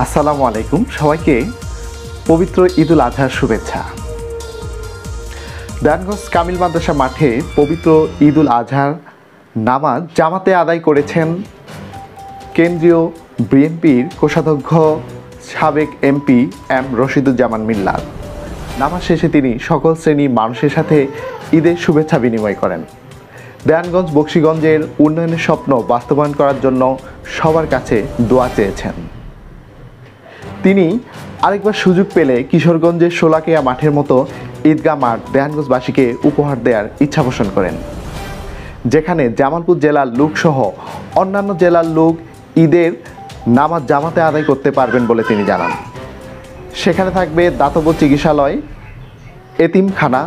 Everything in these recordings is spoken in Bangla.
আসসালামু আলাইকুম, সবাইকে পবিত্র ঈদুল আজহার শুভেচ্ছা। দেওয়ানগঞ্জ কামিল মাদ্রাসা মাঠে পবিত্র ঈদুল আজহার নামাজ জামাতে আদায় করেছেন কেন্দ্রীয় বিএনপির কোষাধ্যক্ষ সাবেক এমপি এম রশিদুজ্জামান মিল্লাত। নামাজ শেষে তিনি সকল শ্রেণীর মানুষের সাথে ঈদের শুভেচ্ছা বিনিময় করেন। দেওয়ানগঞ্জ বকশীগঞ্জের উন্নয়নের স্বপ্ন বাস্তবায়ন করার জন্য সবার কাছে দোয়া চেয়েছেন। তিনি আরেকবার সুযোগ পেলে কিশোরগঞ্জের শোলাকিয়া মাঠের মতো ঈদগাহ মাঠ দেওয়ানগঞ্জবাসীকে উপহার দেওয়ার ইচ্ছা পোষণ করেন, যেখানে জামালপুর জেলার লোকসহ অন্যান্য জেলার লোক ঈদের নামাজ জামাতে আদায় করতে পারবেন বলে তিনি জানান। সেখানে থাকবে দাতব্য চিকিৎসালয়, এতিমখানা,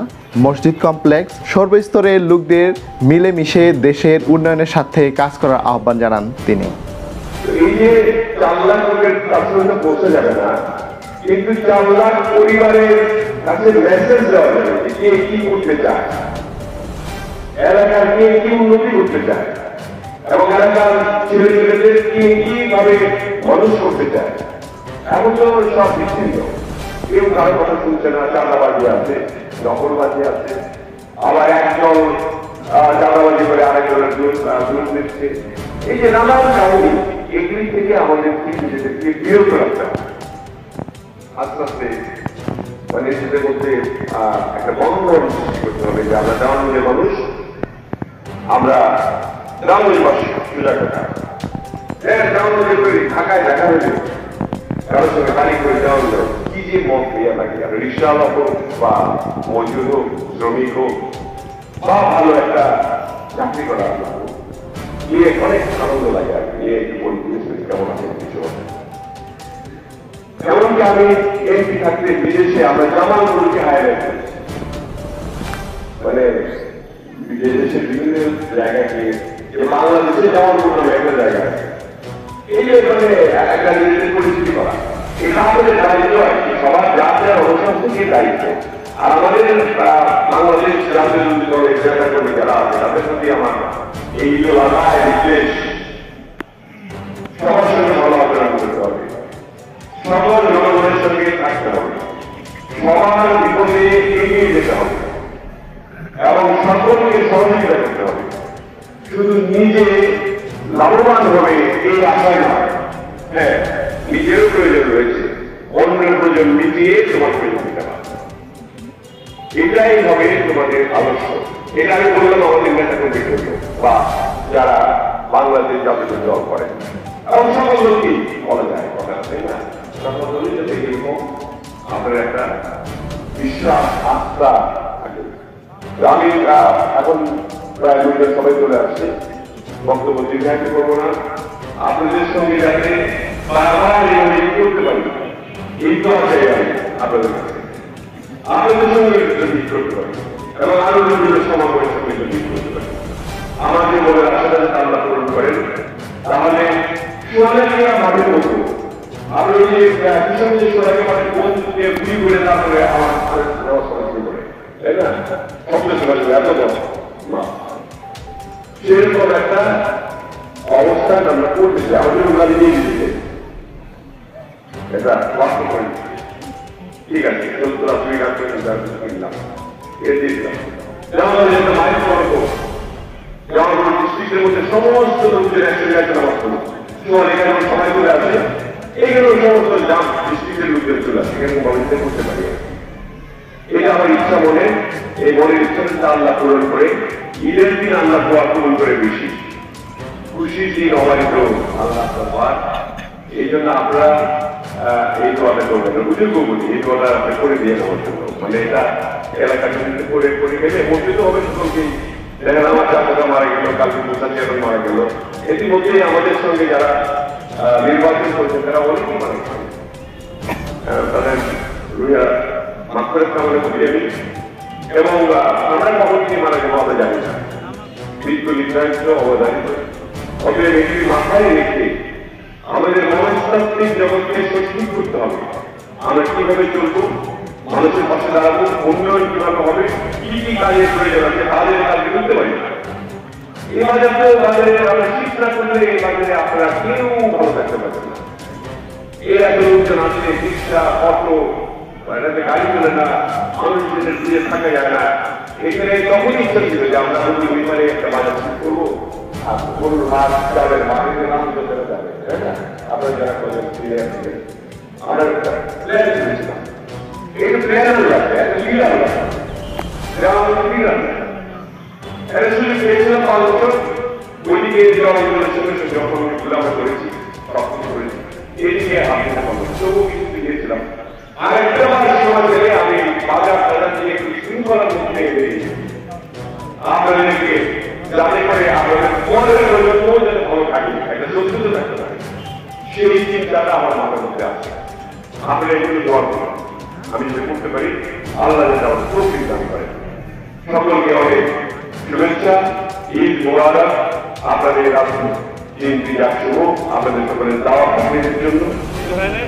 মসজিদ কমপ্লেক্স। সর্বস্তরের লোকদের মিলেমিশে দেশের উন্নয়নের স্বার্থে কাজ করার আহ্বান জানান তিনি। এই যে 4 লাখ লোকের কাছে পৌঁছে যাবে না, কিন্তু 4 লাখ পরিবারের কাছে মেসেজ দেওয়া যাবে যে কে কি করতে চায়, এলাকার কে কি উন্নতি করতে চায় এবং এলাকার ছেলে ছেলেদের কে কিভাবে মানুষ করতে চায়। এখন তো সব বিচ্ছিন্ন, কেউ কারো কথা শুনছে না, চাঁদাবাজি আছে, দখলবাজি আছে, আবার একজন চাঁদাবাজি করে আরেকজনের দূর দিচ্ছে। এই যে নানান কারণে এগুলি থেকে আমাদের নিজেদেরকে বিরত রাখতে হবে। আস্তে আস্তে মানে সেটার মধ্যে একটা বন্ধন সৃষ্টি করতে হবে যে আমরা দেওয়ানগঞ্জের মানুষ, আমরা দেওয়ানগঞ্জবাসী সোজা কথা। দেওয়ানগঞ্জে তৈরি ঢাকায় দেখা হয়েছে কারোর সঙ্গে বাড়ি করে দেওয়ানগঞ্জ কি যে মত দেওয়া লাগে, রিক্সাওয়ালা হোক বা মজুর হোক, শ্রমিক হোক বা ভালো একটা চাকরি করা গিয়ে অনেক আনন্দ লাগে আর গিয়ে একটু পরিবেশ কেমন আছে কিছু। এমনকি আমি এমপি থাকতে বিদেশে আমরা জামালপুরকে হায়ার করেছি, মানে বিদেশের বিভিন্ন জায়গায় গিয়ে বাংলাদেশে জামালপুর নামে একটা জায়গা আছে। এই যে মানে একটা নিজেদের পরিস্থিতি করা, এটা আমাদের দায়িত্ব আর কি, সবার যাত্রার অনুষ্ঠান থেকে দায়িত্ব। আর আমাদের বাংলাদেশ রাজ্যের কর্মী যারা আছে তাদের প্রতি আমার এই ঈদুল আজহা নির্দেশ সবার সঙ্গে ভালো আচরণ করতে হবে, সকল জনগণের সঙ্গে থাকতে হবে, সবার বিপদে এগিয়ে যেতে হবে এবং সকলকে সহযোগিতা করতে হবে। শুধু নিজে লাভবান হবে এই আশায় নয়, হ্যাঁ নিজেরও প্রয়োজন রয়েছে, অন্যের প্রয়োজন মিটিয়ে তোমার প্রয়োজন দিতে হবে, এটাই হবে তোমাদের আদর্শ। এটা আমি বললাম আমাদের নেতা কর্মী বা যারা বাংলাদেশ জাতীয় দল করেন এবং সকল লোকই বলা যায় কথা, তাই না? সকল দলই যাতে এরকম আপনার একটা বিশ্বাস আস্থা থাকে। আমি এখন প্রায় লোকদের সবাই চলে আসছে, বক্তব্য দীর্ঘায়িত করবো না। আপনাদের সঙ্গে যাতে বারবার করতে পারি এই তো আছে আপনাদের কাছে, আপনাদের সঙ্গে করতে পারি এবং আরো বিভিন্ন সমাবেশের সঙ্গে করতে পারি। আমাদের বলে আশা যাতে আল্লাহ পূরণ করেন, তাহলে সোনালিয়া মাঠের মতো আমরা ওই যে কিশোরগঞ্জ সোনালিয়া মাঠের বন্ধুকে ঘুরি করে তারপরে আমার শুরু করে, তাই না? শব্দ শোনা এত না, সেরকম একটা অবস্থান আমরা করতেছি। আমাদের উন্নতি নিয়ে দিতে এটা বাস্তব করি, ঠিক আছে, আপনি কিনলাম এর দিলাম ডিস্ট্রিক্টের মধ্যে সমস্ত লোকদের একসাথে নামাজ পড়ল, এখানে সবাই চলে আসে, এইগুলো সমস্ত জাম ডিস্ট্রিক্টের লোকদের চলে আসে, এখানে গণিত করতে পারি। এটা আমার ইচ্ছা মনে, এই মনের ইচ্ছাটা আল্লাহ পূরণ করে, ঈদের দিন আল্লাহ দোয়া পূরণ করে বেশি খুশির দিন অবারিত আল্লাহ পাক। এই জন্য আপনারা এই দোয়াটা করবেন, বুঝুন বলি এই দোয়াটা আপনি করে দিয়ে নেওয়ার জন্য, মানে এটা এলাকা করে গেলে মসজিদ হবে সকলকেই। দেখেন আমার চাচাটা মারা গেল, কালকে মুসাফির মারা গেল, ইতিমধ্যে আমাদের সঙ্গে যারা নির্বাচন করছেন তারা অনেকেই মারা গেছে, তাদের মাত্রের কামড়ে বুঝিয়ে দিই এবং আমরা কখন কি মারা গেল আমরা জানি না, মৃত্যু নির্ধারিত অবদানিত। অতএব এটি মাথায় রেখে আমাদের মনস্তাত্ত্বিক জগৎকে সঠিক করতে হবে, আমরা কিভাবে চলবো, মানুষের পাশে দাঁড়াবো, উন্নয়ন কিভাবে হবে, কি কি কাজের প্রয়োজন আছে তাদের কাজকে বুঝতে পারি। এই বাজারে আমরা শিক্ষা করলে এই বাজারে আপনারা কেউ ভালো থাকতে পারবেন না। এর একটা লোকজন আছে রিক্সা অটো এটাতে গাড়ি চলে না, মানুষজনের দিয়ে থাকা যায় না। এখানে তখন ইচ্ছা ছিল যে আমরা যদি বিমানে একটা বাজার ঠিক করবো, আর গরুর মাছ চালের মাটিতে নাম চলে যাবে, তাই না? আপনারা যারা করেন ফিরে আসবে, আমরা একটা প্ল্যান করেছিলাম। এই প্ল্যানও লাগবে, একটা লিডার লাগবে, যেমন লিডার এটা শুনে পেয়েছিলাম 5 বছর। ওইদিকে জনগণের সঙ্গে যখন আমরা করেছি, তখন করেছি, এদিকে আমি তবু কিছু দিয়েছিলাম। আর একটা মাসের সময় থেকে আমি বাজার থেকে একটু শৃঙ্খলার মধ্যে বেরিয়েছি। আপনাদেরকে যাতে করে আপনাদের পরের জন্য যাতে ভালো থাকে, একটা সত্যিত থাকতে পারে, সেই চিন্তাটা আমার মাথার মধ্যে আছে। আপনারা এগুলো দোয়া করুন, আমি যদি করতে পারি আল্লাহ যাতে আমার প্রকৃতি দান করে। সকলকে অনেক শুভেচ্ছা, ঈদ মোবারক। আপনাদের দিনটি যাক শুভ, আপনাদের সকলের দাওয়াত আপনাদের জন্য। আমি